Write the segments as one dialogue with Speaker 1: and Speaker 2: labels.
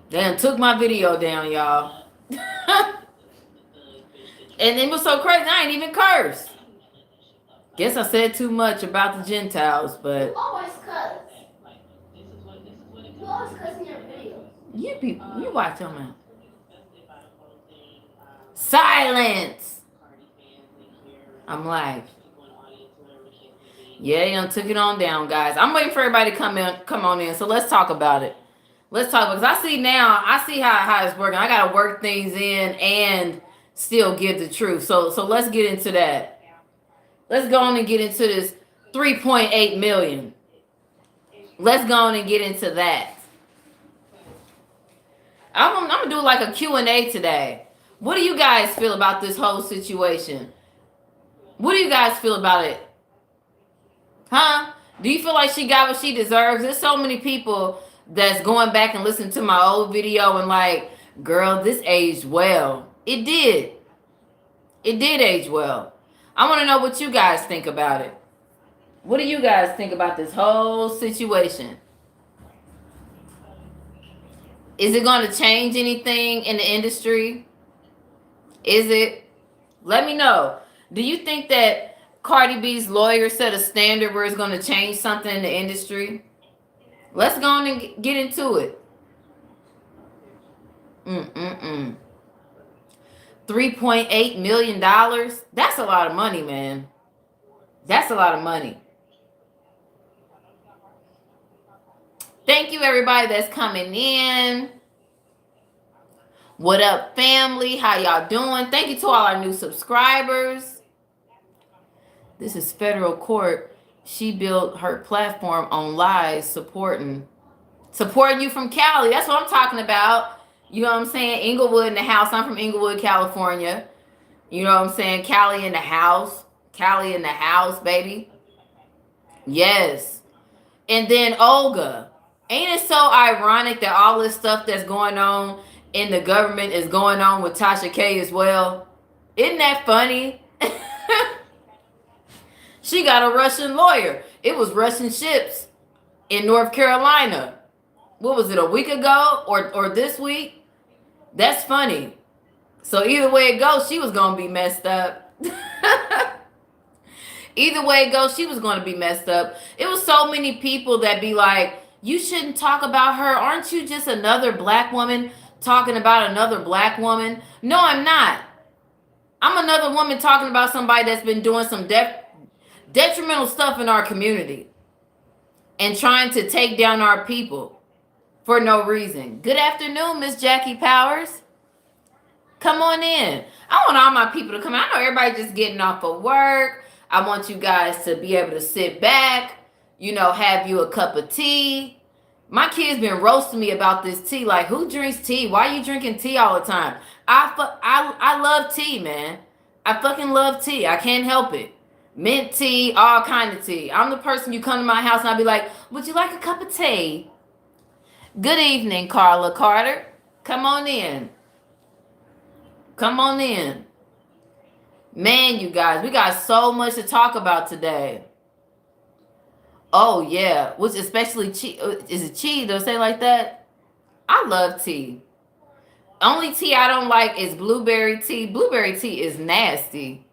Speaker 1: They done took my video down, y'all. And it was so crazy, I ain't even cursed. Guess I said too much about the Gentiles, but
Speaker 2: You always cuss. You always cuss in your videos.
Speaker 1: you watch them out. Silence. I'm like, yeah, you done took it on down, guys. I'm waiting for everybody to come on in. So let's talk about it. Let's talk because I see how it's working. I gotta work things in and still give the truth. So let's get into that. Let's go on and get into this 3.8 million. Let's go on and get into that. I'm gonna do like a Q&A today. What do you guys feel about this whole situation? What do you guys feel about it? Huh? Do you feel like she got what she deserves? There's so many people that's going back and listening to my old video and like, girl, this aged well. It did. It did age well. I want to know what you guys think about it. What do you guys think about this whole situation? Is it going to change anything in the industry? Is it? Let me know. Do you think that Cardi B's lawyer set a standard where it's going to change something in the industry? Let's go on and get into it. $3.8 million. That's a lot of money, man. That's a lot of money. Thank you, everybody that's coming in. What up, family? How y'all doing? Thank you to all our new subscribers. This is federal court. She built her platform on lies, supporting you from Cali. That's what I'm talking about. You know what I'm saying? Inglewood in the house. I'm from Inglewood, California. You know what I'm saying? Cali in the house. Cali in the house, baby. Yes. And then Olga. Ain't it so ironic that all this stuff that's going on in the government is going on with Tasha K as well? Isn't that funny? She got a Russian lawyer. It was Russian ships in North Carolina. What was it, a week ago or this week? That's funny. So either way it goes, she was going to be messed up. Either way it goes, she was going to be messed up. It was so many people that be like, you shouldn't talk about her. Aren't you just another black woman talking about another black woman? No, I'm not. I'm another woman talking about somebody that's been doing some detrimental stuff in our community and trying to take down our people for no reason. Good afternoon, Miss Jackie Powers. Come on in. I want all my people to come. I know everybody just getting off of work. I want you guys to be able to sit back, have you a cup of tea. My kids been roasting me about this tea. Like, who drinks tea? Why are you drinking tea all the time? I love tea, man. I fucking love tea. I can't help it. Mint tea, all kind of tea. I'm the person you come to my house and I'll be like, would you like a cup of tea? Good evening, Carla Carter. Come on in. Come on in. Man, you guys, we got so much to talk about today. Oh, yeah. Which especially, is it tea? Do I say like that? I love tea. Only tea I don't like is blueberry tea. Blueberry tea is nasty.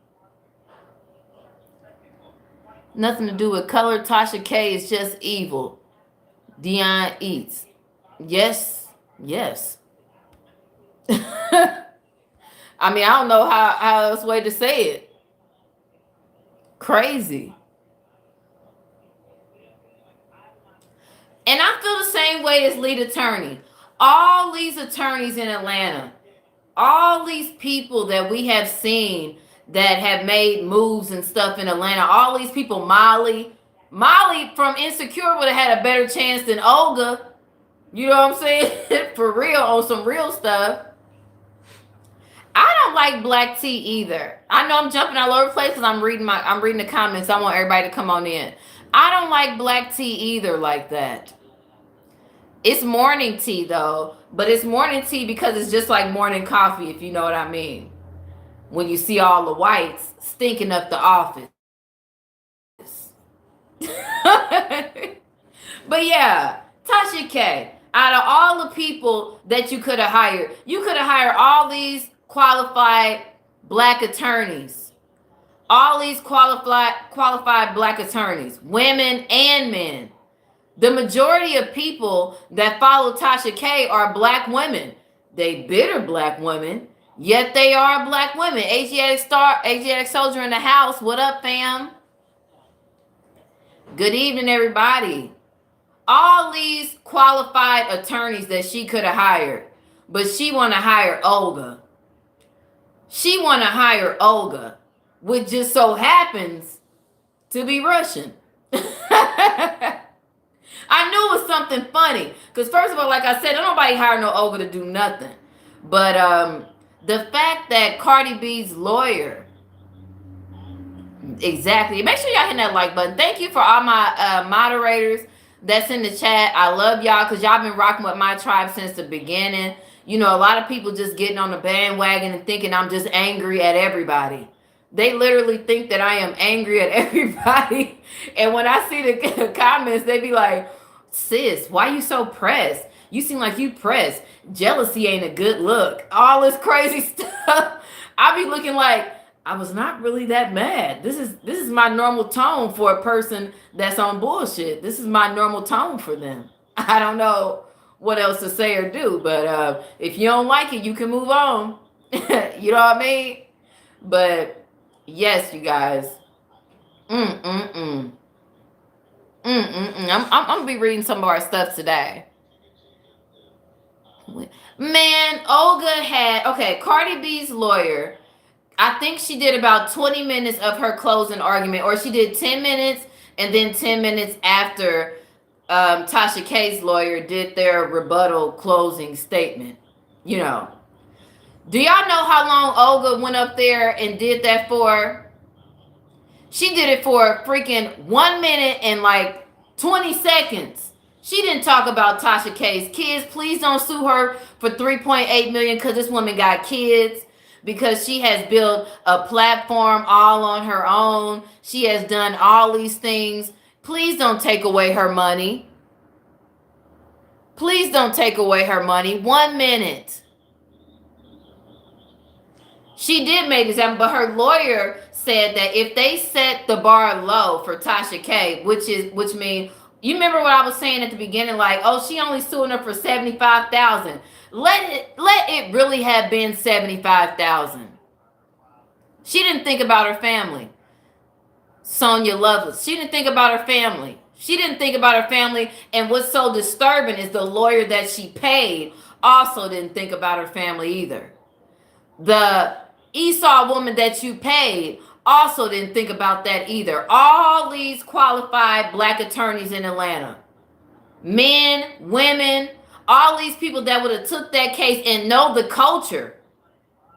Speaker 1: Nothing to do with color. Tasha K is just evil. Dion eats. Yes. Yes. I mean, I don't know how else way to say it. Crazy. And I feel the same way as lead attorney. All these attorneys in Atlanta, all these people that we have seen that have made moves and stuff in Atlanta, all these people, Molly from Insecure would have had a better chance than Olga. You know what I'm saying? For real, on some real stuff. I don't like black tea either. I know I'm jumping all over the place because I'm reading the comments. I want everybody to come on in. I don't like black tea either like that. It's morning tea though, but it's morning tea because it's just like morning coffee, if you know what I mean. When you see all the whites stinking up the office. But yeah, Tasha K. Out of all the people that you could have hired all these qualified black attorneys, all these qualified black attorneys, women and men. The majority of people that follow Tasha K are black women. They bitter black women, yet they are black women. Asiatic soldier in the house. What up, fam? Good evening, everybody. All these qualified attorneys that she could have hired, but she want to hire Olga. She want to hire Olga, which just so happens to be Russian. I knew it was something funny. Because first of all, like I said, nobody hired no Olga to do nothing. But the fact that Cardi B's lawyer, exactly. Make sure y'all hit that like button. Thank you for all my moderators that's in the chat. I love y'all because y'all been rocking with my tribe since the beginning. You know, a lot of people just getting on the bandwagon and thinking I'm just angry at everybody. They literally think that I am angry at everybody. And when I see the comments, they be like, sis, why you so pressed? You seem like you pressed. Jealousy ain't a good look. All this crazy stuff. I be looking like I was not really that mad. This is my normal tone for a person that's on bullshit. This is my normal tone for them. I don't know what else to say or do, but if you don't like it, you can move on. You know what I mean? But yes, you guys. I'm gonna be reading some of our stuff today. Man, Olga had Cardi B's lawyer. I think she did about 20 minutes of her closing argument, or she did 10 minutes and then 10 minutes after Tasha K's lawyer did their rebuttal closing statement. You know. Do y'all know how long Olga went up there and did that for? She did it for freaking 1 minute and like 20 seconds. She didn't talk about Tasha K's kids. Please don't sue her for $3.8 million because this woman got kids. Because she has built a platform all on her own. She has done all these things. Please don't take away her money. Please don't take away her money. 1 minute. She did make this happen, but her lawyer said that if they set the bar low for Tasha K, which means, you remember what I was saying at the beginning, like, oh, she only suing her for $75,000. Let it really have been $75,000. She didn't think about her family. Sonia Lovelace. She didn't think about her family. She didn't think about her family. And what's so disturbing is the lawyer that she paid also didn't think about her family either. The Esau woman that you paid also didn't think about that either. All these qualified black attorneys in Atlanta, men, women, all these people that would have took that case and know the culture,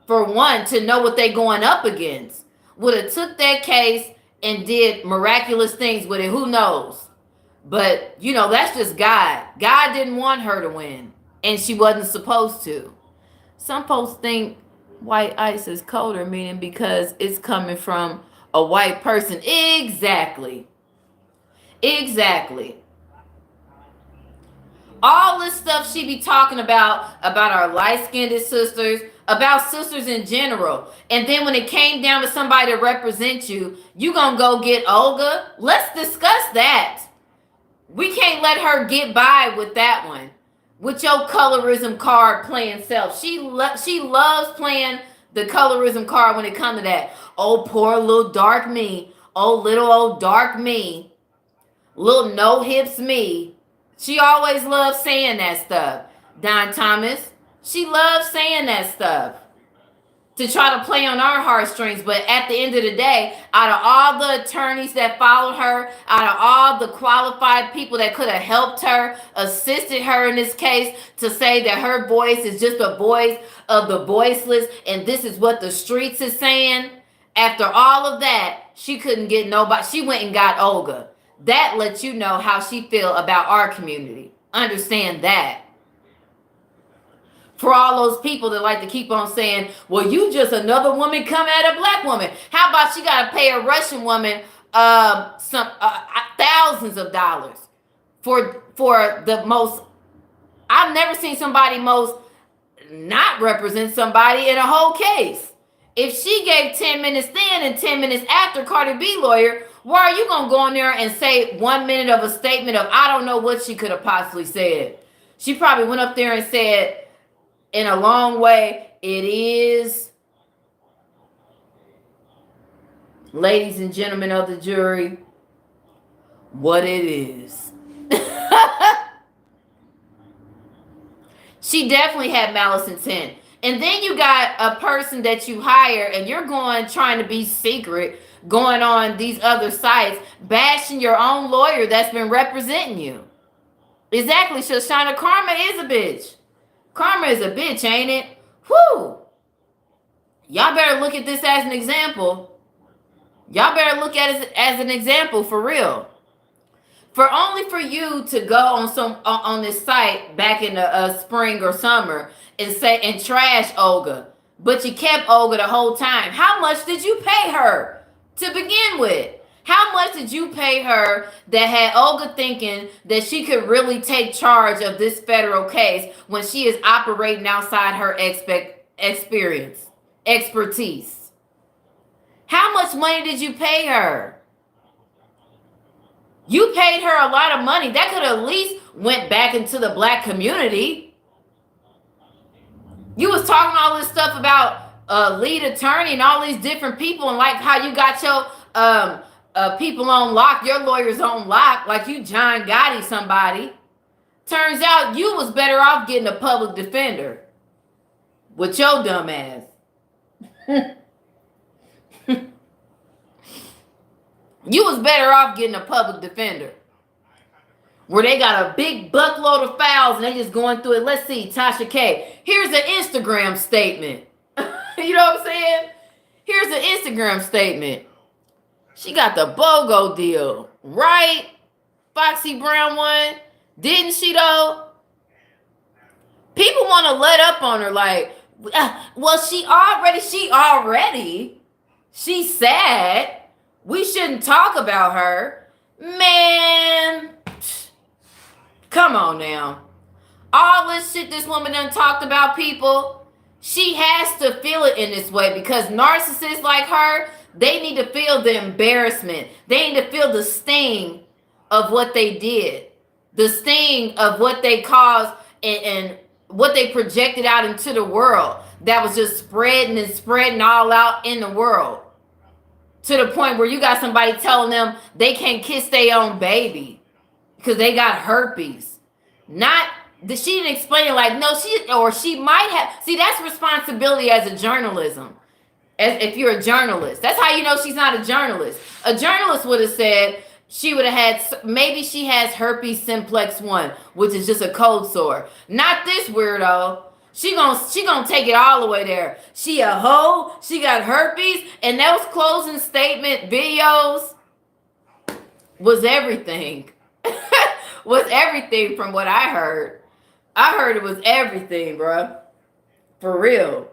Speaker 1: for one, to know what they're going up against, would have took that case and did miraculous things with it. Who knows? But, you know, that's just God. God didn't want her to win, and she wasn't supposed to. Some folks think white ice is colder, meaning because it's coming from a white person. Exactly. All this stuff she be talking about our light-skinned sisters, about sisters in general. And then when it came down to somebody to represent you, you gonna go get Olga? Let's discuss that. We can't let her get by with that one. With your colorism card playing self. She loves playing the colorism card when it comes to that. Oh, poor little dark me. Oh, little old dark me. Little no hips me. She always loves saying that stuff. Don Thomas, she loves saying that stuff to try to play on our heartstrings. But at the end of the day, out of all the attorneys that followed her, out of all the qualified people that could have helped her, assisted her in this case, to say that her voice is just a voice of the voiceless and this is what the streets is saying, after all of that, she couldn't get nobody. She went and got Olga. That lets you know how she feel about our community. Understand that. For all those people that like to keep on saying, well, you just another woman come at a black woman. How about she got to pay a Russian woman some thousands of dollars for the most I've never seen somebody most not represent somebody in a whole case. If she gave 10 minutes then and 10 minutes after Cardi B lawyer, why are you going to go in there and say 1 minute of a statement of I don't know what she could have possibly said? She probably went up there and said in a long way, it is, ladies and gentlemen of the jury, what it is. She definitely had malice intent. And then you got a person that you hire and you're going trying to be secret, going on these other sites, bashing your own lawyer that's been representing you. Exactly, Shoshana. Karma is a bitch. Karma is a bitch, ain't it? Whew. Y'all better look at this as an example. Y'all better look at it as an example for real. For only for you to go on this site back in the spring or summer and say and trash Olga, but you kept Olga the whole time. How much did you pay her to begin with? How much did you pay her that had Olga thinking that she could really take charge of this federal case when she is operating outside her expertise? How much money did you pay her? You paid her a lot of money. That could have at least went back into the black community. You was talking all this stuff about lead attorney and all these different people and like how you got your people on lock, your lawyers on lock, like you John Gotti somebody. Turns out you was better off getting a public defender with your dumb ass. You was better off getting a public defender where they got a big buckload of files and they just going through it. Let's see, Tasha K. Here's an Instagram statement. You know what I'm saying? Here's an Instagram statement. She got the BOGO deal, right? Foxy Brown one. Didn't she though? People want to let up on her like, well, she's sad. We shouldn't talk about her. Man, come on now. All this shit this woman done talked about people, she has to feel it in this way because narcissists like her, they need to feel the embarrassment. They need to feel the sting of what they did. The sting of what they caused and what they projected out into the world that was just spreading and spreading all out in the world. To the point where you got somebody telling them they can't kiss their own baby because they got herpes. She didn't explain it like, no, she might have. See, that's responsibility as a journalism. As if you're a journalist. That's how you know she's not a journalist. A journalist would have said she would have had, maybe she has herpes simplex 1, which is just a cold sore. Not this weirdo. She gonna take it all the way there. She a hoe. She got herpes. And those closing statement videos was everything. Was everything from what I heard. I heard it was everything, bro. For real.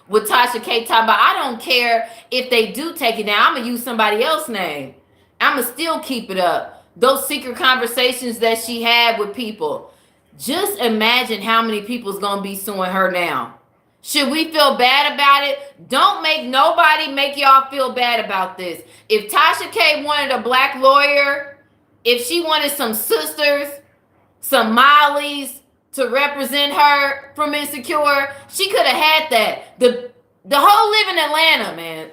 Speaker 1: With Tasha K talking about, I don't care if they do take it down. I'm going to use somebody else's name. I'm going to still keep it up. Those secret conversations that she had with people. Just imagine how many people's going to be suing her now. Should we feel bad about it? Don't make nobody make y'all feel bad about this. If Tasha K wanted a black lawyer, if she wanted some sisters, some Mollies to represent her from Insecure, she could have had that. The whole live in Atlanta, man.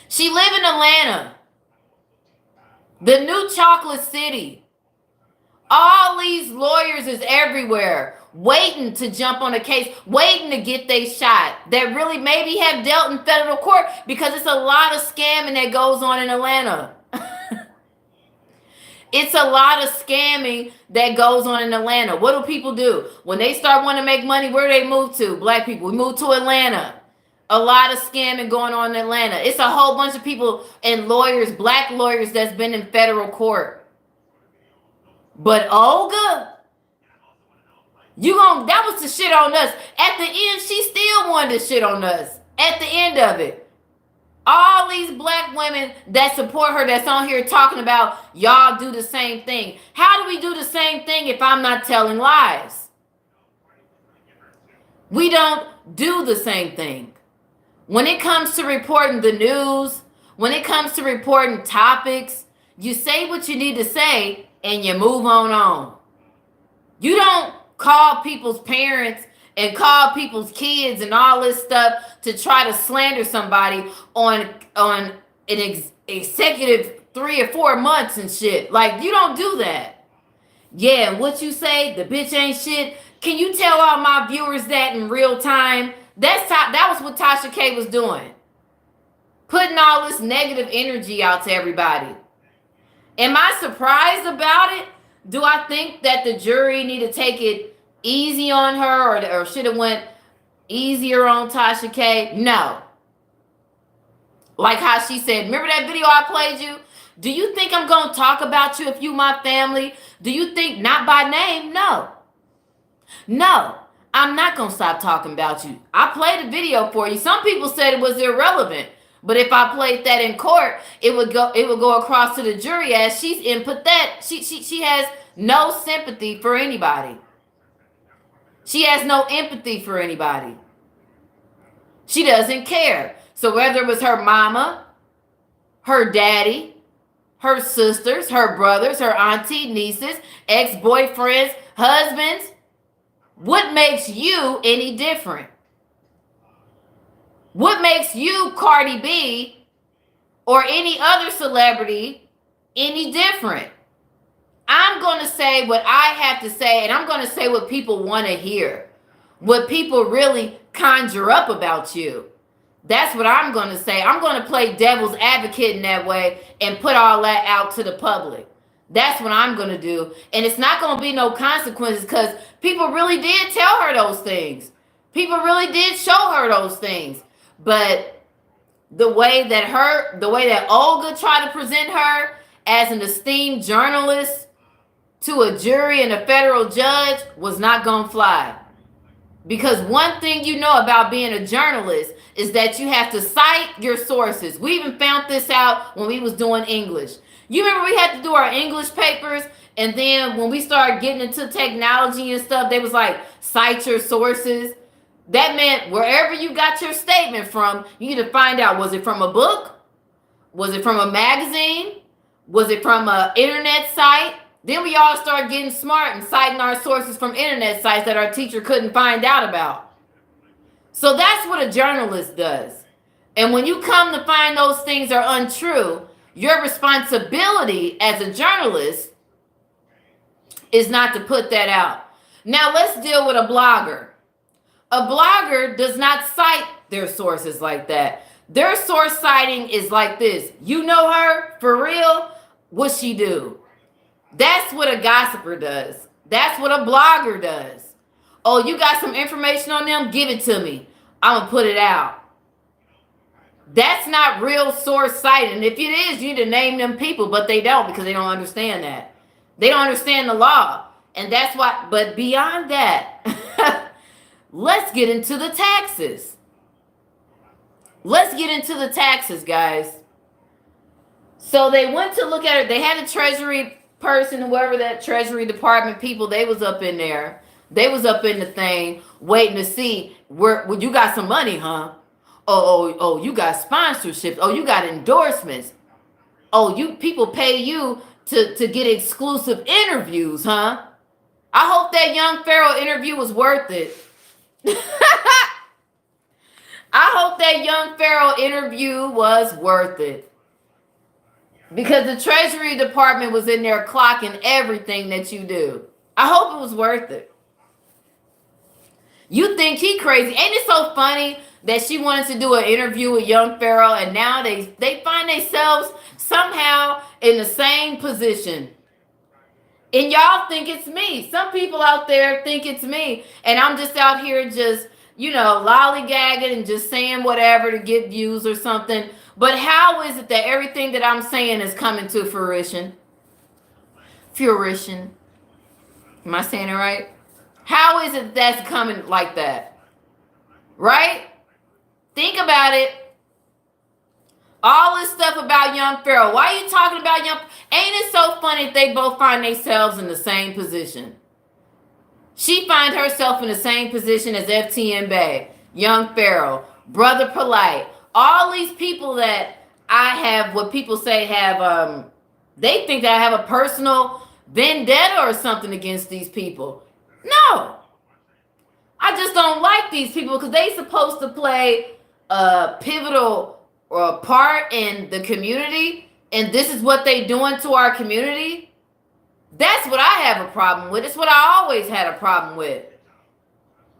Speaker 1: She live in Atlanta. The new chocolate city. All these lawyers is everywhere, waiting to jump on a case, waiting to get their shot, that really maybe have dealt in federal court because it's a lot of scamming that goes on in Atlanta. It's a lot of scamming that goes on in Atlanta. What do people do? When they start wanting to make money, where do they move to? Black people. We move to Atlanta. A lot of scamming going on in Atlanta. It's a whole bunch of people and lawyers, black lawyers that's been in federal court. But Olga, that was the shit on us. At the end, she still wanted to shit on us. At the end of it. All these black women that support her that's on here talking about y'all do the same thing. How do we do the same thing if I'm not telling lies? We don't do the same thing. When it comes to reporting the news, when it comes to reporting topics, you say what you need to say and you move on. You don't call people's parents and call people's kids and all this stuff to try to slander somebody on an executive 3 or 4 months and shit. Like, you don't do that. Yeah, what you say, the bitch ain't shit. Can you tell all my viewers that in real time? That was what Tasha K was doing. Putting all this negative energy out to everybody. Am I surprised about it? Do I think that the jury need to take it easy on her or should have went easier on Tasha K? No. Like how she said, remember that video I played you? Do you think I'm going to talk about you if you my family? Do you think not by name? No. No. I'm not going to stop talking about you. I played a video for you. Some people said it was irrelevant. But if I played that in court, it would go across to the jury as she's input that she has no sympathy for anybody. She has no empathy for anybody. She doesn't care. So whether it was her mama, her daddy, her sisters, her brothers, her auntie, nieces, ex-boyfriends, husbands, what makes you any different? What makes you, Cardi B, or any other celebrity any different? I'm going to say what I have to say, and I'm going to say what people want to hear. What people really conjure up about you. That's what I'm going to say. I'm going to play devil's advocate in that way and put all that out to the public. That's what I'm going to do. And it's not going to be no consequences because people really did tell her those things. People really did show her those things. But the way that Olga tried to present her as an esteemed journalist to a jury and a federal judge was not going to fly. Because one thing you know about being a journalist is that you have to cite your sources. We even found this out when we was doing English. You remember we had to do our English papers, and then when we started getting into technology and stuff, they was like, cite your sources. That meant wherever you got your statement from, you need to find out, was it from a book? Was it from a magazine? Was it from an internet site? Then we all started getting smart and citing our sources from internet sites that our teacher couldn't find out about. So that's what a journalist does. And when you come to find those things are untrue, your responsibility as a journalist is not to put that out. Now let's deal with a blogger. A blogger does not cite their sources like that. Their source citing is like this. You know her? For real? What she do? That's what a gossiper does. That's what a blogger does. Oh, you got some information on them? Give it to me. I'm going to put it out. That's not real source citing. If it is, you need to name them people, but they don't because they don't understand that. They don't understand the law. And that's why, but beyond that, let's get into the taxes. Let's get into the taxes, guys. So they went to look at it. They had a treasury person, whoever that treasury department people, they was up in there. They was up in the thing waiting to see where you got some money, huh? Oh, you got sponsorships. Oh, you got endorsements. Oh, you people pay you to get exclusive interviews, huh? I hope that Young Pharaoh interview was worth it. I hope that Young Pharaoh interview was worth it. Because the Treasury Department was in there clocking everything that you do. I hope it was worth it. You think he crazy. Ain't it so funny that she wanted to do an interview with Young Pharaoh and now they find themselves somehow in the same position. And y'all think it's me. Some people out there think it's me. And I'm just out here just, lollygagging and just saying whatever to get views or something. But how is it that everything that I'm saying is coming to fruition? Fruition. Am I saying it right? How is it that's coming like that? Right? Think about it. All this stuff about young Pharaoh. Why are you talking about young? Ain't it so funny that they both find themselves in the same position? She finds herself in the same position as FTN Bay, young Pharaoh, Brother Polite. All these people that I have, what people say have, they think that I have a personal vendetta or something against these people. No, I just don't like these people because they supposed to play a pivotal part in the community, and this is what they doing to our community. That's what I have a problem with. It's what I always had a problem with.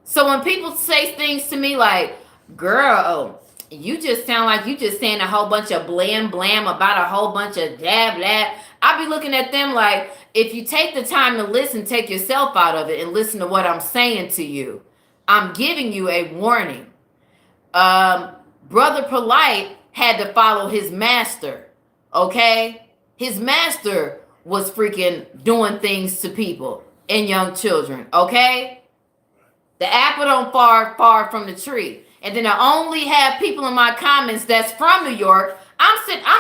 Speaker 1: So when people say things to me like, girl, you just sound like you just saying a whole bunch of blam blam about a whole bunch of dab lab, I be looking at them like, if you take the time to listen, take yourself out of it and listen to what I'm saying to you. I'm giving you a warning. Brother Polite had to follow his master, okay? His master was freaking doing things to people and young children, okay? The apple don't fall far from the tree. And then I only have people in my comments that's from New York. I'm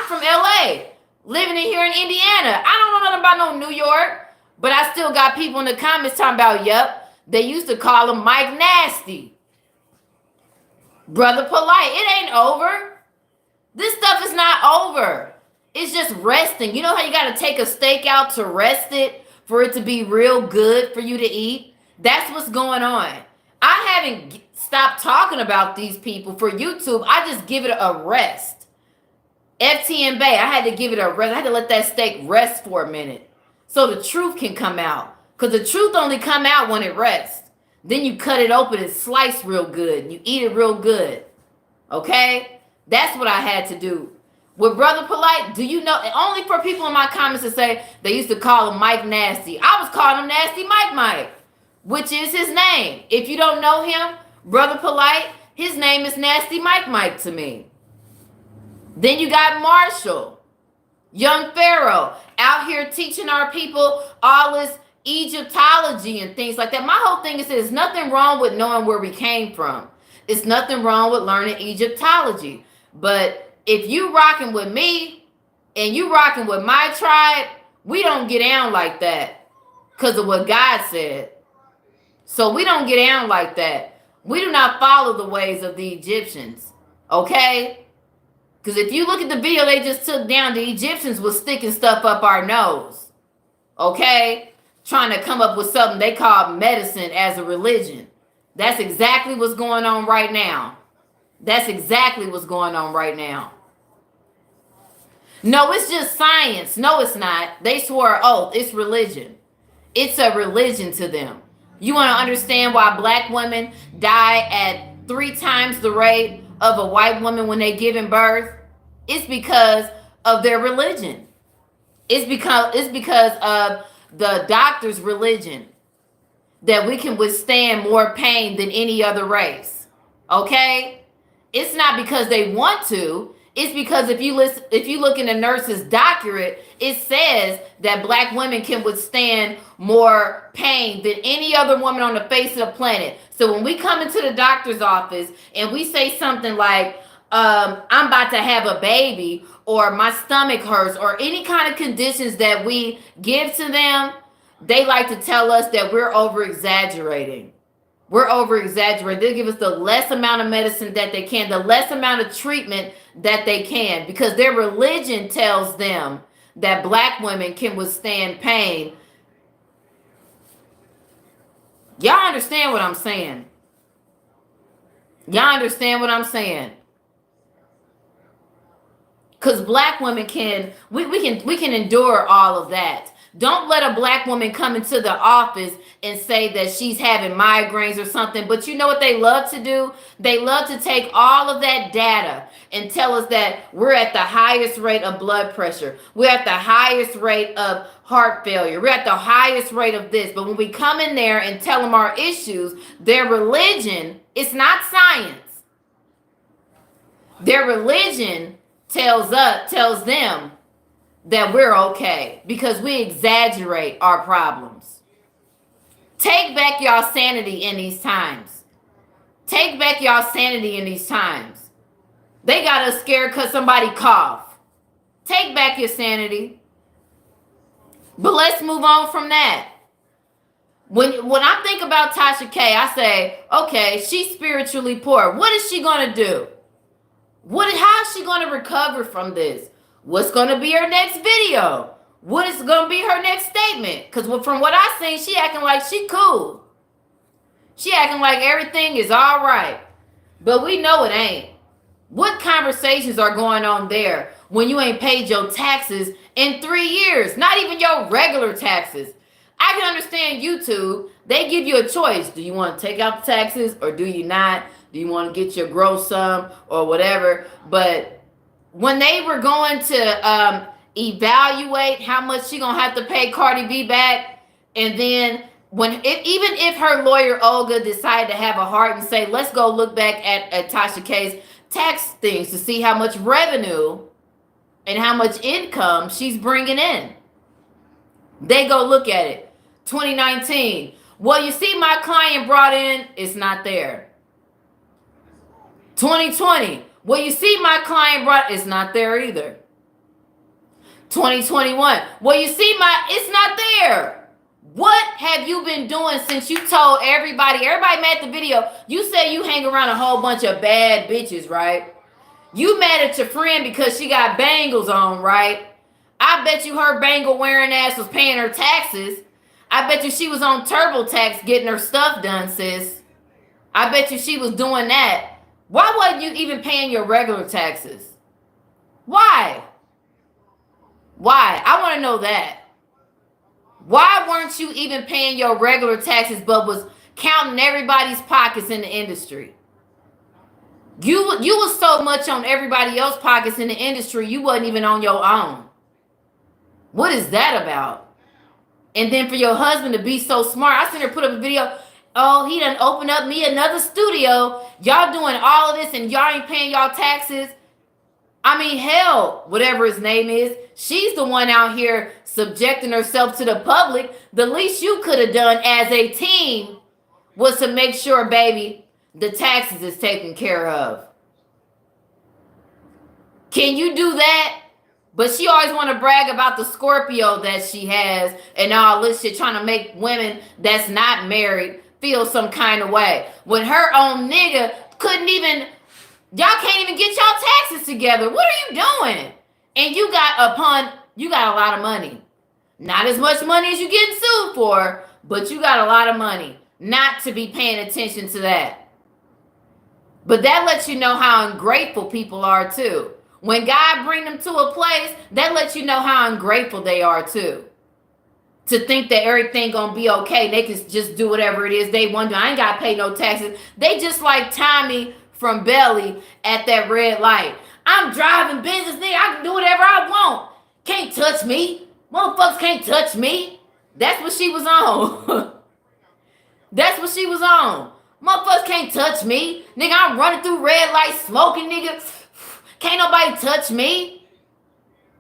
Speaker 1: from LA, living in here in Indiana. I don't know nothing about no New York, but I still got people in the comments talking about, yep, they used to call him Mike Nasty. Brother Polite, it ain't over. This stuff is not over. It's just resting. You know how you got to take a steak out to rest it for it to be real good for you to eat? That's what's going on. I haven't stopped talking about these people for YouTube. I just give it a rest. FTN Bay, I had to give it a rest. I had to let that steak rest for a minute so the truth can come out. Because the truth only come out when it rests. Then you cut it open and slice real good. And you eat it real good. Okay? That's what I had to do. With Brother Polite, do you know, only for people in my comments to say they used to call him Mike Nasty. I was calling him Nasty Mike, which is his name. If you don't know him, Brother Polite, his name is Nasty Mike to me. Then you got Marshall, young Pharaoh, out here teaching our people all this Egyptology and things like that. My whole thing is there's nothing wrong with knowing where we came from. It's nothing wrong with learning Egyptology. But if you rocking with me and you rocking with my tribe, we don't get down like that because of what God said. So we don't get down like that. We do not follow the ways of the Egyptians. Okay? Because if you look at the video they just took down, the Egyptians was sticking stuff up our nose. Okay? Trying to come up with something they call medicine as a religion. That's exactly what's going on right now. That's exactly what's going on right now. No, it's just science. No, it's not. They swore an oath. It's religion. It's a religion to them. You want to understand why black women die at 3 times the rate of a white woman when they giving birth? It's because of their religion. It's because of the doctor's religion that we can withstand more pain than any other race. Okay? It's not because they want to. It's because if you look in the nurse's doctorate, it says that black women can withstand more pain than any other woman on the face of the planet. So when we come into the doctor's office and we say something like, I'm about to have a baby, or my stomach hurts, or any kind of conditions that we give to them, they like to tell us that we're over-exaggerating. We're over-exaggerating. They'll give us the less amount of medicine that they can, the less amount of treatment that they can, because their religion tells them that black women can withstand pain. Y'all understand what I'm saying? Y'all understand what I'm saying? Because black women we can endure all of that. Don't let a black woman come into the office and say that she's having migraines or something. But you know what they love to do? They love to take all of that data and tell us that we're at the highest rate of blood pressure. We're at the highest rate of heart failure. We're at the highest rate of this. But when we come in there and tell them our issues, their religion, it's not science. Their religion tells them that we're okay because we exaggerate our problems. Take back y'all sanity in these times. Take back y'all sanity in these times. They got us scared because somebody coughed. Take back your sanity. But let's move on from that. When I think about Tasha K, I say, okay, she's spiritually poor. What is she gonna do? How is she gonna recover from this? What's gonna be her next video? What is gonna be her next statement? Because from what I seen, she acting like she cool. She acting like everything is all right. But we know it ain't. What conversations are going on there when you ain't paid your taxes in 3 years? Not even your regular taxes. I can understand YouTube. They give you a choice. Do you want to take out the taxes or do you not? Do you want to get your gross sum or whatever? But when they were going to evaluate how much she going to have to pay Cardi B back, and then even if her lawyer Olga decided to have a heart and say, let's go look back at Tasha K's tax things to see how much revenue and how much income she's bringing in. They go look at it. 2019. Well, you see my client brought in, it's not there. 2020. Well, you see my client brought, it's not there either. 2021. Well, you see it's not there. What have you been doing since you told everybody mad at the video, you say you hang around a whole bunch of bad bitches, right? You mad at your friend because she got bangles on, right? I bet you her bangle wearing ass was paying her taxes. I bet you she was on TurboTax getting her stuff done, sis. I bet you she was doing that. Why wasn't you even paying your regular taxes? Why? I want to know that. Why weren't you even paying your regular taxes but was counting everybody's pockets in the industry? You was so much on everybody else's pockets in the industry, you wasn't even on your own. What is that about? And then for your husband to be so smart, I seen her put up a video. Oh, he done opened up me another studio. Y'all doing all of this and y'all ain't paying y'all taxes. I mean, hell, whatever his name is, she's the one out here subjecting herself to the public. The least you could have done as a team was to make sure, baby, the taxes is taken care of. Can you do that? But she always want to brag about the Scorpio that she has and all this shit, trying to make women that's not married feel some kind of way. When her own nigga y'all can't even get y'all taxes together. What are you doing? And you got a lot of money. Not as much money as you getting sued for, but you got a lot of money. Not to be paying attention to that. But that lets you know how ungrateful people are too. When God bring them to a place, that lets you know how ungrateful they are too. To think that everything gonna be okay. They can just do whatever it is they want to do. I ain't gotta pay no taxes. They just like Tommy from Belly at that red light. I'm driving business, nigga. I can do whatever I want. Can't touch me. Motherfuckers can't touch me. That's what she was on. That's what she was on. Motherfuckers can't touch me. Nigga, I'm running through red lights, smoking, nigga. Can't nobody touch me.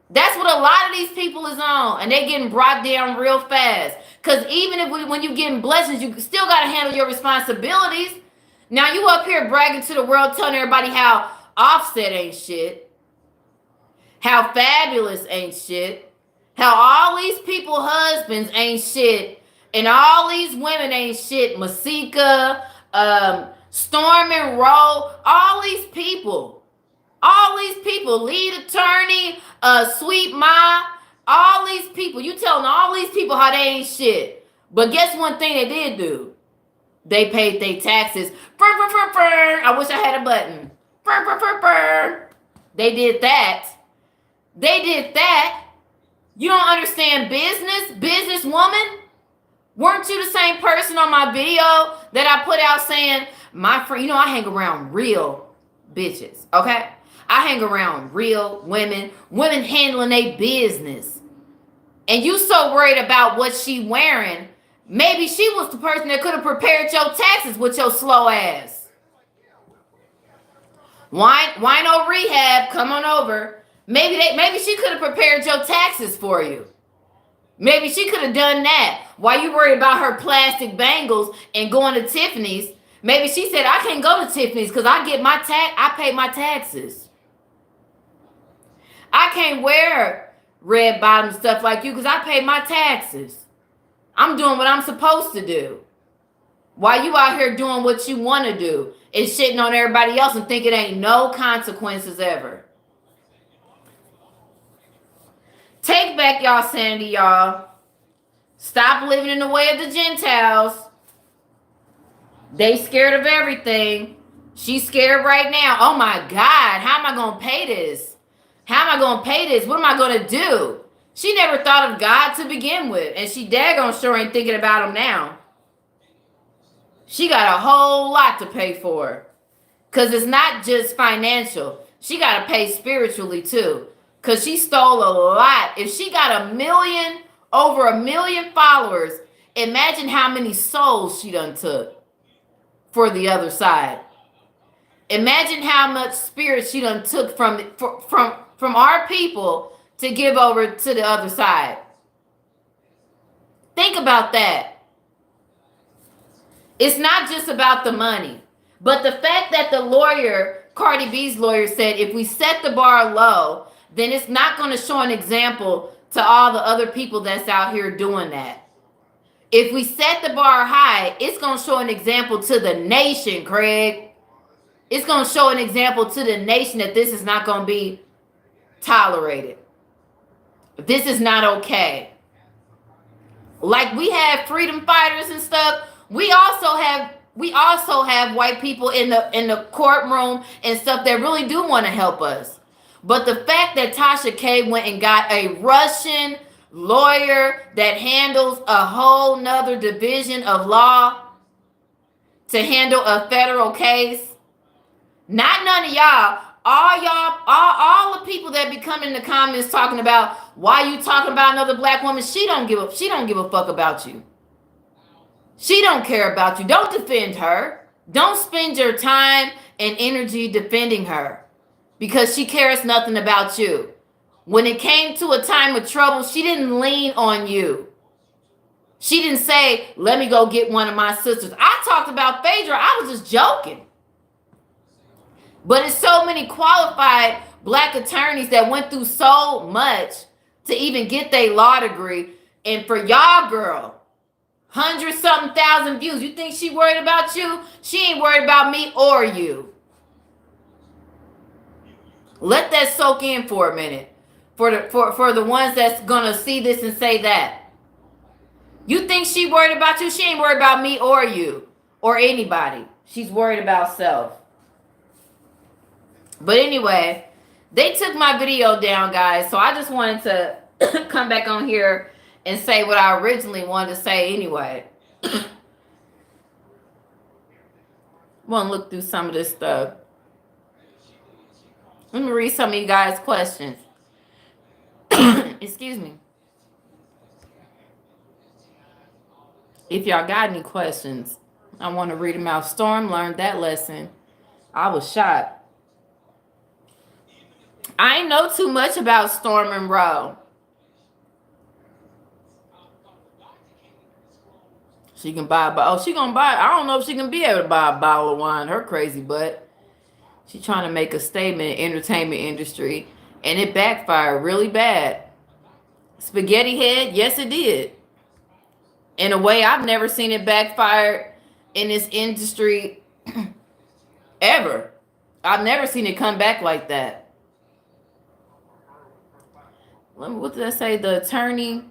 Speaker 1: That's what a lot of these people is on. And they getting brought down real fast. Because even when you getting blessings, you still got to handle your responsibilities. Now you up here bragging to the world, telling everybody how Offset ain't shit. How Fabulous ain't shit. How all these people husbands ain't shit. And all these women ain't shit. Masika, Storm and Roll, all these people, lead attorney, Sweet Ma, all these people, you telling all these people how they ain't shit. But guess one thing they did do? They paid their taxes. I wish I had a button. They did that. You don't understand businesswoman? Weren't you the same person on my video that I put out saying, my friend, I hang around real bitches, okay? I hang around real women handling their business. And you so worried about what she wearing, maybe she was the person that could have prepared your taxes with your slow ass. Wino Rehab, come on over. Maybe she could have prepared your taxes for you. Maybe she could have done that. While you worried about her plastic bangles and going to Tiffany's, maybe she said, I can't go to Tiffany's because I pay my taxes. I can't wear red bottom stuff like you because I pay my taxes. I'm doing what I'm supposed to do. While you out here doing what you want to do and shitting on everybody else and think it ain't no consequences ever. Take back y'all sanity, y'all. Stop living in the way of the Gentiles. They scared of everything. She's scared right now. Oh my God, how am I going to pay this? How am I going to pay this? What am I going to do? She never thought of God to begin with. And she daggone sure ain't thinking about him now. She got a whole lot to pay for. Because it's not just financial. She got to pay spiritually too. Because she stole a lot. If she got over 1 million followers, imagine how many souls she done took for the other side. Imagine how much spirit she done took from our people to give over to the other side. Think about that. It's not just about the money. But the fact that the lawyer, Cardi B's lawyer, said if we set the bar low, then it's not going to show an example to all the other people that's out here doing that. If we set the bar high, it's going to show an example to the nation, Craig. It's going to show an example to the nation that this is not going to be tolerated. This is not okay. Like we have freedom fighters and stuff. We also have white people in the courtroom and stuff that really do want to help us. But the fact that Tasha K went and got a Russian lawyer that handles a whole nother division of law to handle a federal case, not none of y'all, all the people that be coming in the comments talking about why you talking about another black woman, she don't give a fuck about you. She don't care about you. Don't defend her. Don't spend your time and energy defending her because she cares nothing about you. When it came to a time of trouble, she didn't lean on you. She didn't say, let me go get one of my sisters. I talked about Phaedra. I was just joking. But it's so many qualified black attorneys that went through so much to even get their law degree. And for y'all, girl, 100-something thousand views. You think she worried about you? She ain't worried about me or you. Let that soak in for a minute. For the ones that's gonna see this and say that. You think she worried about you? She ain't worried about me or you or anybody. She's worried about self. But anyway, they took my video down, guys. So I just wanted to come back on here and say what I originally wanted to say anyway. I want to look through some of this stuff. Let me read some of you guys' questions. Excuse me. If y'all got any questions, I want to read them out. Storm learned that lesson. I was shocked. I ain't know too much about Storm and Roe. She can buy, she gonna buy. I don't know if she can be able to buy a bottle of wine. Her crazy butt. She trying to make a statement in the entertainment industry, and it backfired really bad. Spaghetti head, yes it did. In a way I've never seen it backfire in this industry ever. I've never seen it come back like that. What did I say? The attorney,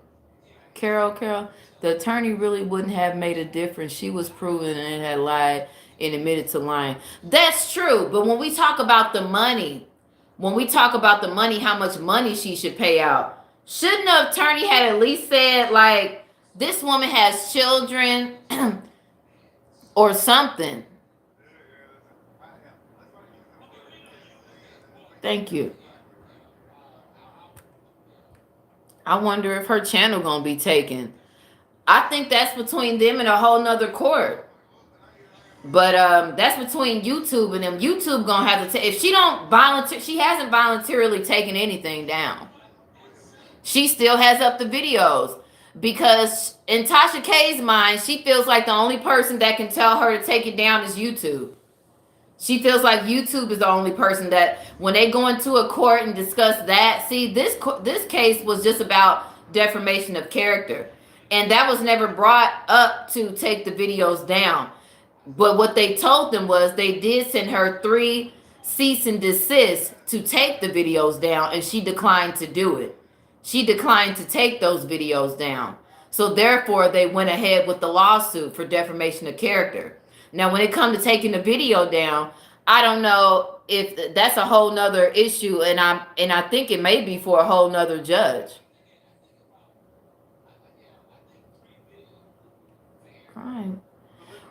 Speaker 1: Carol, the attorney really wouldn't have made a difference. She was proven and had lied and admitted to lying. That's true. But when we talk about the money, how much money she should pay out, shouldn't the attorney had at least said, like, this woman has children or something? Thank you. I wonder if her channel gonna be taken. I think that's between them and a whole nother court. But that's between YouTube and them. YouTube gonna have to take, if she don't volunteer, she hasn't voluntarily taken anything down. She still has up the videos because in Tasha K's mind, she feels like the only person that can tell her to take it down is YouTube. She feels like YouTube is the only person that when they go into a court and discuss that. See, this case was just about defamation of character, and that was never brought up to take the videos down. But what they told them was they did send her 3 cease and desist to take the videos down, and she declined to do it. She declined to take those videos down. So therefore, they went ahead with the lawsuit for defamation of character. Now, when it comes to taking the video down, I don't know if that's a whole nother issue, and I think it may be for a whole nother judge. Crime.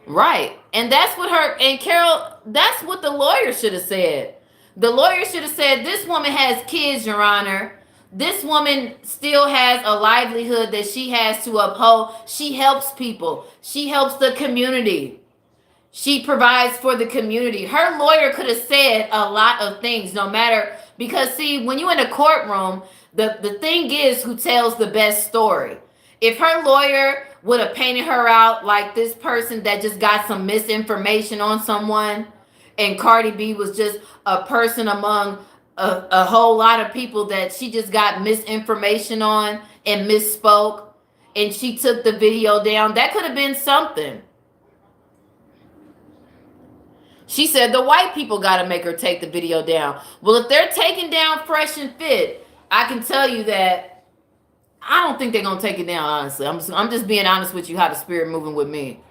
Speaker 1: Right. And that's what and Carol, that's what the lawyer should have said. The lawyer should have said, this woman has kids, Your Honor. This woman still has a livelihood that she has to uphold. She helps people. She helps the community. She provides for the community. Her lawyer could have said a lot of things, no matter, because see, when you're in a courtroom, the thing is who tells the best story. If her lawyer would have painted her out like this person that just got some misinformation on someone, and Cardi B was just a person among a whole lot of people that she just got misinformation on and misspoke, and she took the video down, that could have been something. She said the white people got to make her take the video down. Well, if they're taking down Fresh and Fit, I can tell you that I don't think they're going to take it down, honestly. I'm just being honest with you how the spirit moving with me.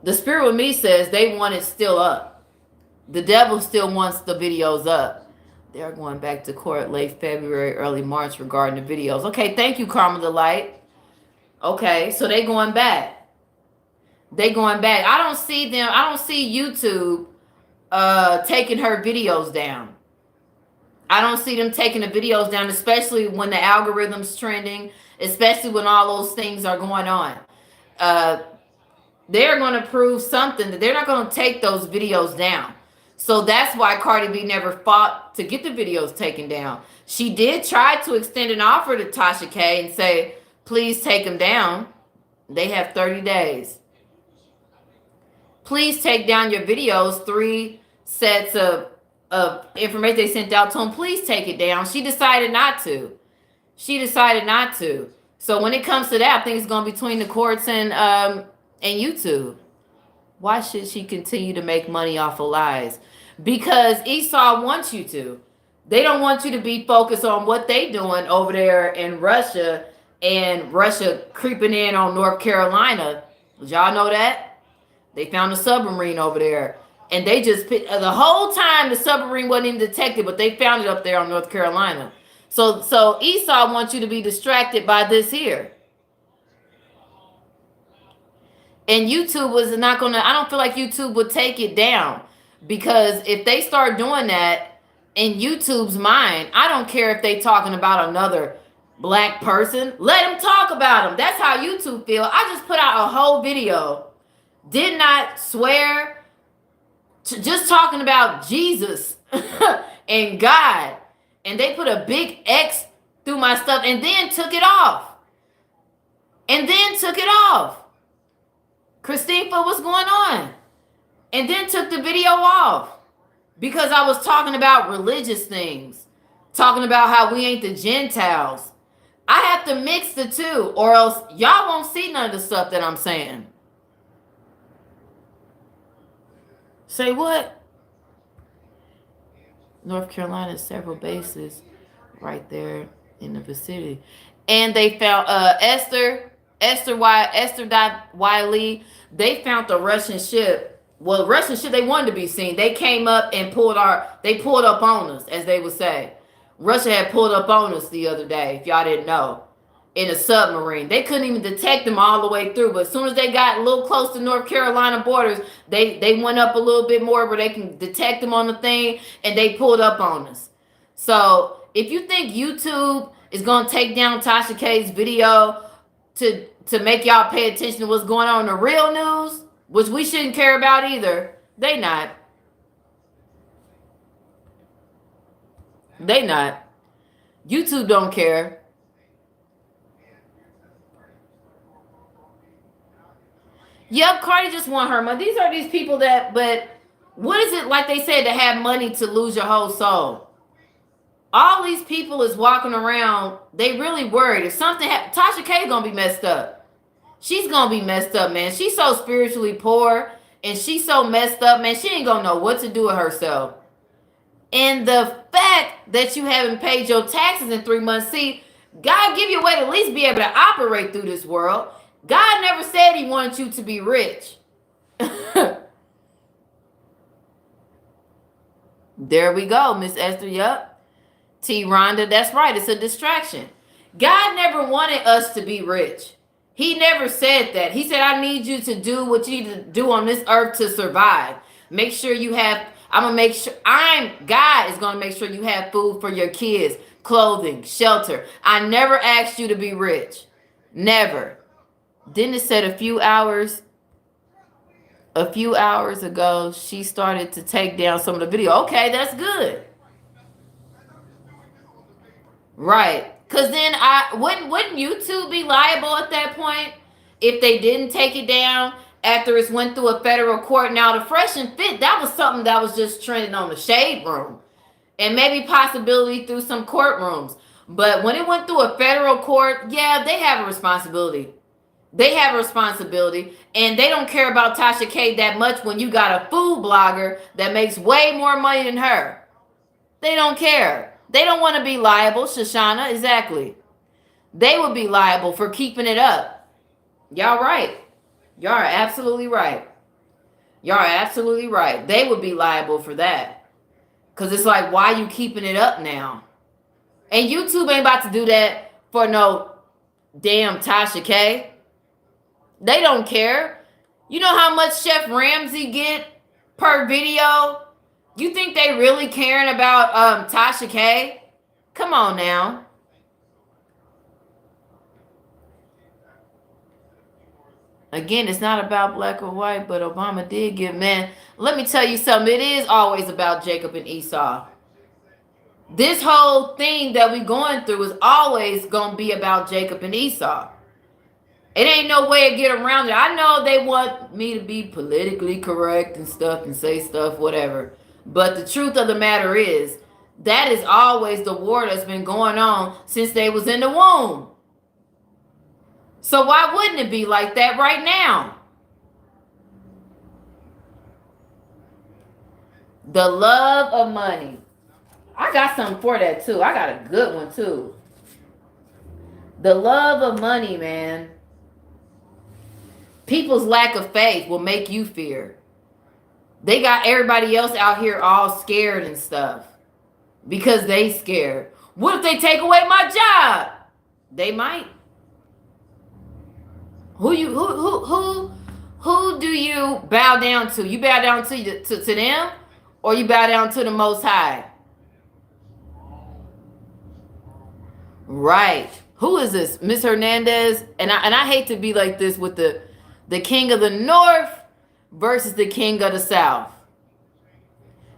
Speaker 1: The spirit with me says they want it still up. The devil still wants the videos up. They're going back to court late February, early March regarding the videos. Okay, thank you, Karma the Light. Okay, so they going back. They going back. I don't see them. I don't see YouTube taking her videos down. I don't see them taking the videos down, especially when the algorithm's trending, especially when all those things are going on. They're going to prove something that they're not going to take those videos down. So that's why Cardi B never fought to get the videos taken down. She did try to extend an offer to Tasha K and say, please take them down. They have 30 days. Please take down your videos. 3 sets of information they sent out to them. Please take it down. She decided not to. She decided not to. So when it comes to that, I think it's going to be between the courts and YouTube. Why should she continue to make money off of lies? Because Esau wants you to. They don't want you to be focused on what they doing over there in Russia, and Russia creeping in on North Carolina. Did y'all know that? They found a submarine over there. And they just the whole time the submarine wasn't even detected, but they found it up there on North Carolina. So Esau wants you to be distracted by this here. And YouTube was not going to, I don't feel like YouTube would take it down. Because if they start doing that in YouTube's mind, I don't care if they talking about another black person. Let them talk about them. That's how YouTube feel. I just put out a whole video. Did not swear. Just talking about Jesus and God. And they put a big X through my stuff and then took it off. Christine, what's going on? And then took the video off. Because I was talking about religious things. Talking about how we ain't the Gentiles. I have to mix the two, or else y'all won't see none of the stuff that I'm saying. Say what? North Carolina has several bases right there in the vicinity. And they found Esther Wiley. They found the Russian ship. Well, Russian ship, they wanted to be seen. They came up and pulled up on us, as they would say. Russia had pulled up on us the other day, if y'all didn't know, in a submarine. They couldn't even detect them all the way through, but as soon as they got a little close to North Carolina borders, they went up a little bit more where they can detect them on the thing, and they pulled up on us. So if you think YouTube is going to take down Tasha K's video to make y'all pay attention to what's going on in the real news, which we shouldn't care about either, they not. They not. YouTube don't care. Yep, Cardi just want her money. These are these people that, but What is it like they said to have money to lose your whole soul? All these people is walking around. They really worried. If something happens, Tasha K gonna be messed up. She's gonna be messed up, man. She's so spiritually poor and she's so messed up, man. She ain't gonna know what to do with herself. And the fact that you haven't paid your taxes in 3 months, see, God give you a way to at least be able to operate through this world. God never said he wanted you to be rich. There we go, Miss Esther. Yup. T. Rhonda, that's right. It's a distraction. God never wanted us to be rich. He never said that. He said, I need you to do what you need to do on this earth to survive. Make sure you have, I'm going to make sure, God is going to make sure you have food for your kids, clothing, shelter. I never asked you to be rich. Never. Then it said a few hours ago, she started to take down some of the video. Okay, that's good. Right. Because then wouldn't YouTube be liable at that point if they didn't take it down after it went through a federal court? Now, the Fresh and Fit, that was something that was just trending on the Shade Room. And maybe possibility through some courtrooms. But when it went through a federal court, yeah, they have a responsibility. They have a responsibility. And they don't care about Tasha K that much when you got a food blogger that makes way more money than her. They don't care. They don't want to be liable, Shoshana, exactly. They would be liable for keeping it up. Y'all right. Y'all are absolutely right. Y'all are absolutely right. They would be liable for that. Because it's like, why you keeping it up now? And YouTube ain't about to do that for no damn Tasha K. They don't care. You know how much Chef Ramsay get per video? You think they really caring about Tasha K? Come on now. Again, it's not about black or white, but Obama did give, man, let me tell you something. It is always about Jacob and Esau. This whole thing that we going through is always going to be about Jacob and Esau. It ain't no way to get around it. I know they want me to be politically correct and stuff and say stuff, whatever. But the truth of the matter is, that is always the war that's been going on since they was in the womb. So why wouldn't it be like that right now? The love of money. I got something for that too. I got a good one too. The love of money, man. People's lack of faith will make you fear. They got everybody else out here all scared and stuff because they scared. What if they take away my job? They might. Who do you bow down to? You bow down to them, or you bow down to the Most High? Right. Who is this? Miss Hernandez? And I hate to be like this with the king of the north versus the king of the south.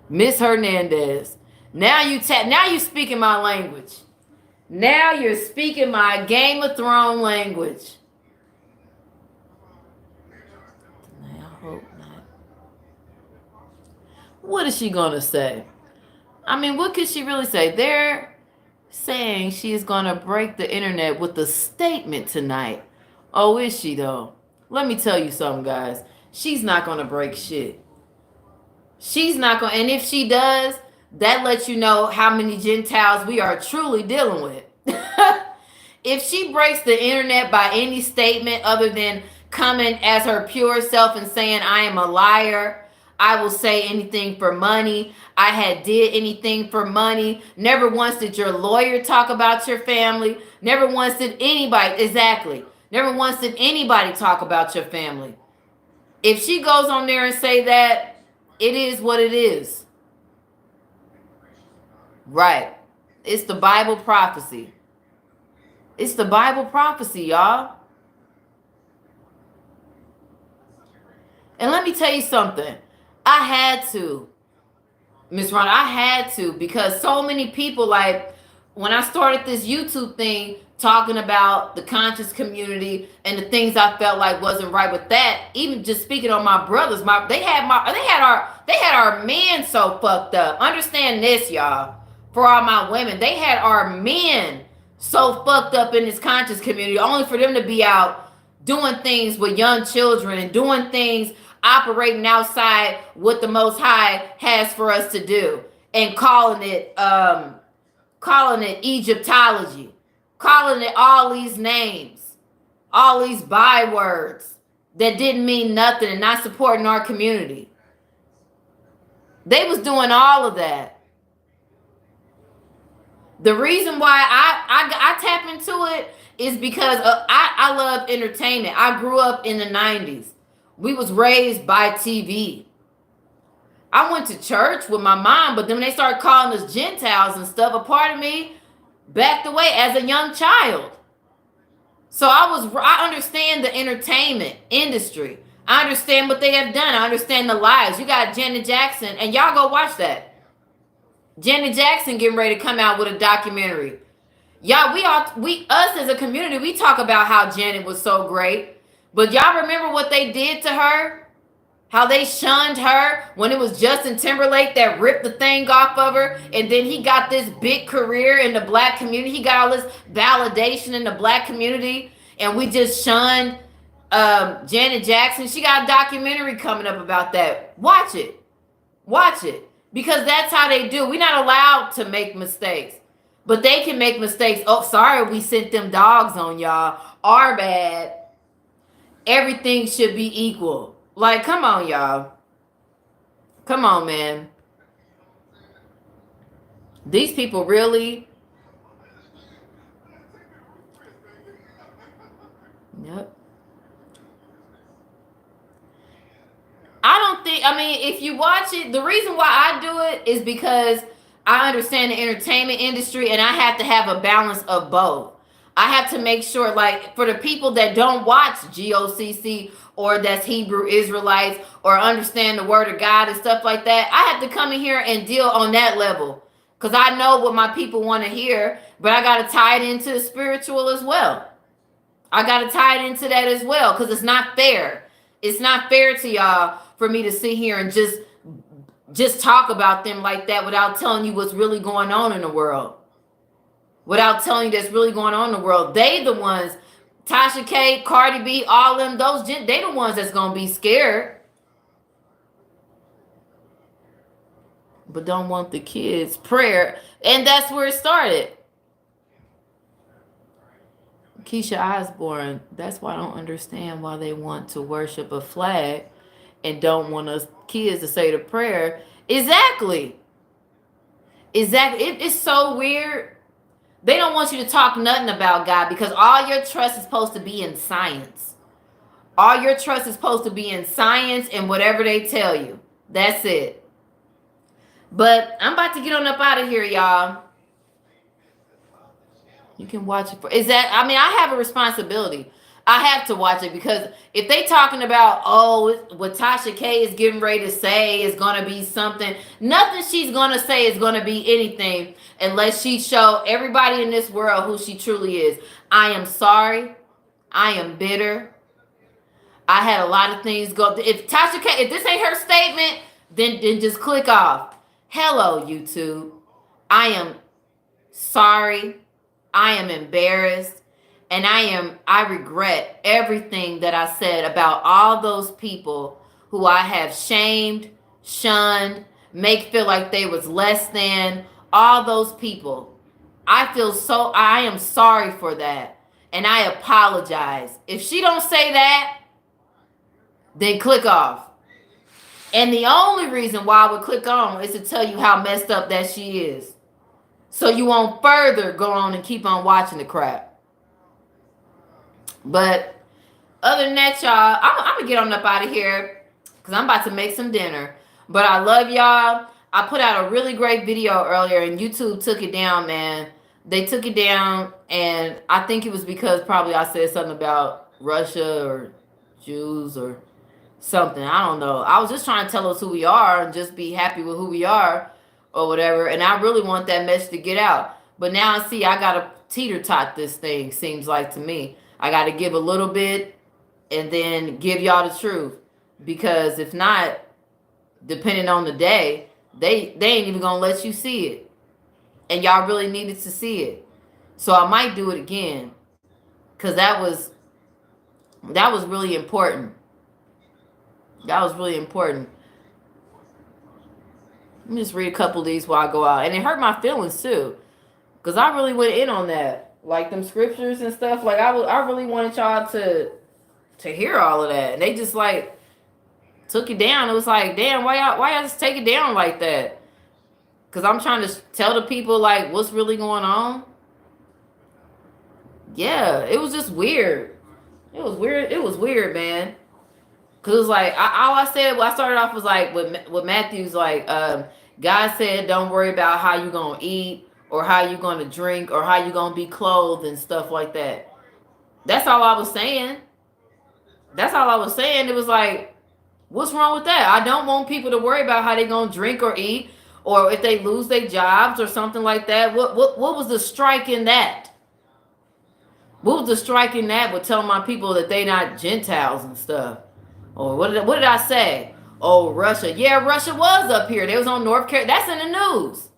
Speaker 1: Miss Hernandez. Now you speaking my language. Now you're speaking my Game of Thrones language. I hope not. What is she gonna say? I mean, what could she really say? They're saying she is gonna break the internet with a statement tonight. Oh, is she though? Let me tell you something, guys. She's not gonna break shit. She's not gonna, and if she does, that lets you know how many Gentiles we are truly dealing with. If she breaks the internet by any statement other than coming as her pure self and saying, I am a liar, I will say anything for money, I had did anything for money, never once did your lawyer talk about your family, never once did anybody, exactly, never once did anybody talk about your family. If she goes on there and say that, it is what it is. Right. It's the Bible prophecy. It's the Bible prophecy, y'all. And let me tell you something. I had to, Miss Ron, I had to, because so many people, like, when I started this YouTube thing talking about the conscious community and the things I felt like wasn't right with that, even just speaking on my brothers, they had our men so fucked up. Understand this, y'all. For all my women, they had our men so fucked up in this conscious community, only for them to be out doing things with young children and doing things operating outside what the Most High has for us to do and calling it Egyptology, calling it all these names, all these bywords that didn't mean nothing and not supporting our community. They was doing all of that. The reason why I tap into it is because I love entertainment. I grew up in the 90s. We was raised by TV. I went to church with my mom, but then when they started calling us Gentiles and stuff, a part of me backed away as a young child. So I understand the entertainment industry. I understand what they have done. I understand the lies. You got Janet Jackson, and y'all go watch that. Janet Jackson getting ready to come out with a documentary. Y'all, us as a community, we talk about how Janet was so great. But y'all remember what they did to her? How they shunned her when it was Justin Timberlake that ripped the thing off of her, and then he got this big career in the black community. He got all this validation in the black community, and we just shunned Janet Jackson. She got a documentary coming up about that. Watch it. Watch it. Because that's how they do. We're not allowed to make mistakes. But they can make mistakes. Oh, sorry, we sent them dogs on y'all. Our bad. Everything should be equal. Like, come on, y'all. Come on, man. These people really... Yep. If you watch it, the reason why I do it is because I understand the entertainment industry and I have to have a balance of both. I have to make sure, like, for the people that don't watch GOCC or that's Hebrew Israelites or understand the word of God and stuff like that, I have to come in here and deal on that level. Because I know what my people want to hear, but I got to tie it into the spiritual as well. I got to tie it into that as well, because it's not fair. It's not fair to y'all for me to sit here and just talk about them like that without telling you what's really going on in the world. Without telling you that's really going on in the world. They the ones, Tasha K, Cardi B, all them, they the ones that's going to be scared. But don't want the kids' prayer. And that's where it started. Keisha Osborne, that's why I don't understand why they want to worship a flag and don't want us kids to say the prayer. Exactly. It's so weird. They don't want you to talk nothing about God because all your trust is supposed to be in science. All your trust is supposed to be in science and whatever they tell you. That's it. But I'm about to get on up out of here, y'all. You can watch it I have a responsibility. I have to watch it because if they talking about, what Tasha K is getting ready to say is going to be something, nothing she's going to say is going to be anything unless she show everybody in this world who she truly is. I am sorry. I am bitter. I had a lot of things go. If Tasha K, if this ain't her statement, then just click off. Hello, YouTube. I am sorry. I am embarrassed. And I regret everything that I said about all those people who I have shamed, shunned, make feel like they was less than, all those people. I am sorry for that. And I apologize. If she don't say that, then click off. And the only reason why I would click on is to tell you how messed up that she is. So you won't further go on and keep on watching the crap. But other than that, y'all, I'm going to get on up out of here because I'm about to make some dinner. But I love y'all. I put out a really great video earlier and YouTube took it down, man. They took it down, and I think it was because probably I said something about Russia or Jews or something. I don't know. I was just trying to tell us who we are and just be happy with who we are or whatever. And I really want that message to get out. But now I see I gotta teeter tot this thing, seems like to me. I gotta give a little bit and then give y'all the truth. Because if not, depending on the day, they ain't even gonna let you see it. And y'all really needed to see it. So I might do it again. Cause that was really important. That was really important. Let me just read a couple of these while I go out. And it hurt my feelings too. Cause I really went in on that. Like them scriptures and stuff. Like I really wanted y'all to hear all of that. And they just like took it down. It was like, damn, why y'all just take it down like that? Cause I'm trying to tell the people like what's really going on. Yeah, it was just weird. It was weird. It was weird, man. Cause it was like all I said. Well, I started off was like with Matthew's like, God said, don't worry about how you gonna eat or how you gonna drink or how you gonna be clothed and stuff like that. That's all I was saying. That's all I was saying. It was like, what's wrong with that? I don't want people to worry about how they gonna drink or eat or if they lose their jobs or something like that. What was the strike in that? What was the strike in that with telling my people that they not Gentiles and stuff? Or what did I say? Oh, Russia. Yeah, Russia was up here. They was on North Carolina. That's in the news.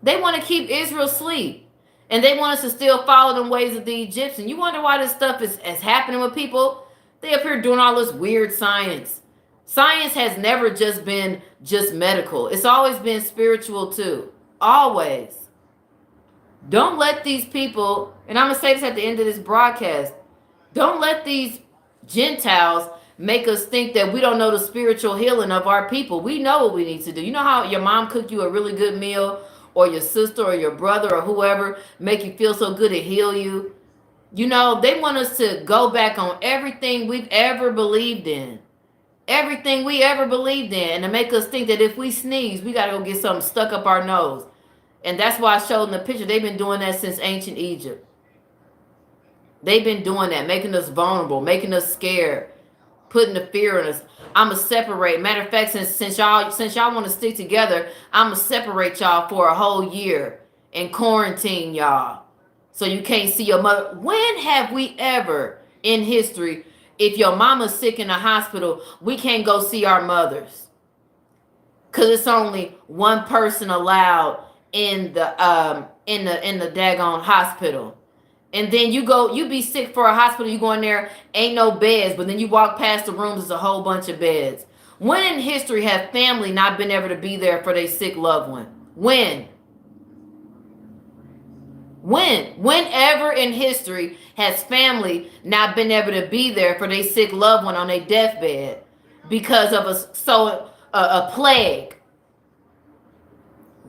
Speaker 1: They want to keep Israel asleep. And they want us to still follow the ways of the Egyptians. You wonder why this stuff is happening with people? They up here doing all this weird science. Science has never just been just medical. It's always been spiritual too. Always. Don't let these people, and I'm going to say this at the end of this broadcast, don't let these Gentiles make us think that we don't know the spiritual healing of our people. We know what we need to do. You know how your mom cooked you a really good meal, or your sister or your brother or whoever make you feel so good to heal you? You know, they want us to go back on everything we've ever believed in. Everything we ever believed in, and to make us think that if we sneeze, we got to go get something stuck up our nose. And that's why I showed in the picture, they've been doing that since ancient Egypt. They've been doing that, making us vulnerable, making us scared, putting the fear in us. I'ma separate. Matter of fact, since y'all want to stick together, I'ma separate y'all for a whole year and quarantine y'all, so you can't see your mother. When have we ever in history, if your mama's sick in the hospital, we can't go see our mothers? Cause it's only one person allowed in the daggone hospital. And then you be sick for a hospital, you go in there, ain't no beds, but then you walk past the rooms, there's a whole bunch of beds. When in history have family not been able to be there for their sick loved one? When? Whenever in history has family not been able to be there for their sick loved one on their deathbed because of a plague?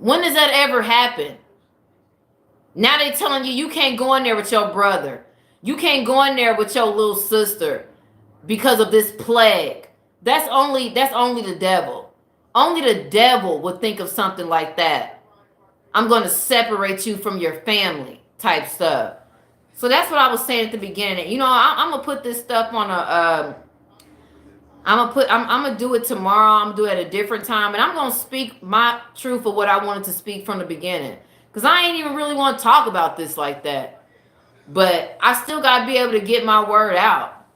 Speaker 1: When does that ever happen? Now they telling you can't go in there with your brother. You can't go in there with your little sister because of this plague. That's only the devil. Only the devil would think of something like that. I'm going to separate you from your family type stuff. So that's what I was saying at the beginning. You know, I'm gonna put this stuff on a. I'm gonna do it tomorrow. I'm gonna do it at a different time, and I'm gonna speak my truth of what I wanted to speak from the beginning. Because I ain't even really want to talk about this like that. But I still got to be able to get my word out.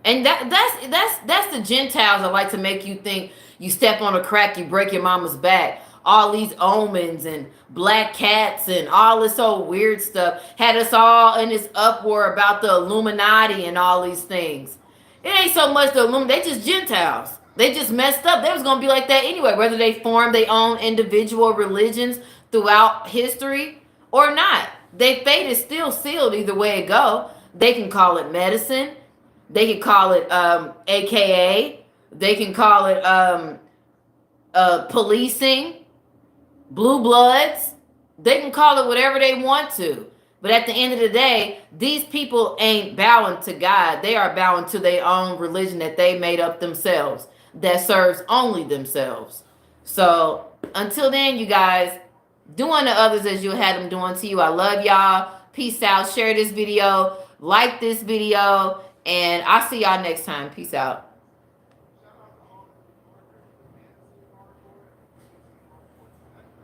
Speaker 1: And that's the Gentiles that like to make you think you step on a crack, you break your mama's back. All these omens and black cats and all this old weird stuff had us all in this uproar about the Illuminati and all these things. It ain't so much the Illuminati, they just Gentiles. They just messed up. They was going to be like that anyway, whether they formed their own individual religions throughout history or not. Their fate is still sealed either way it go. They can call it medicine. They can call it AKA. They can call it policing, blue bloods. They can call it whatever they want to. But at the end of the day, these people ain't bowing to God. They are bowing to their own religion that they made up themselves, that serves only themselves. So until then, you guys, do unto others as you had them doing to you. I love y'all. Peace out. Share this video. Like this video. And I'll see y'all next time. Peace out.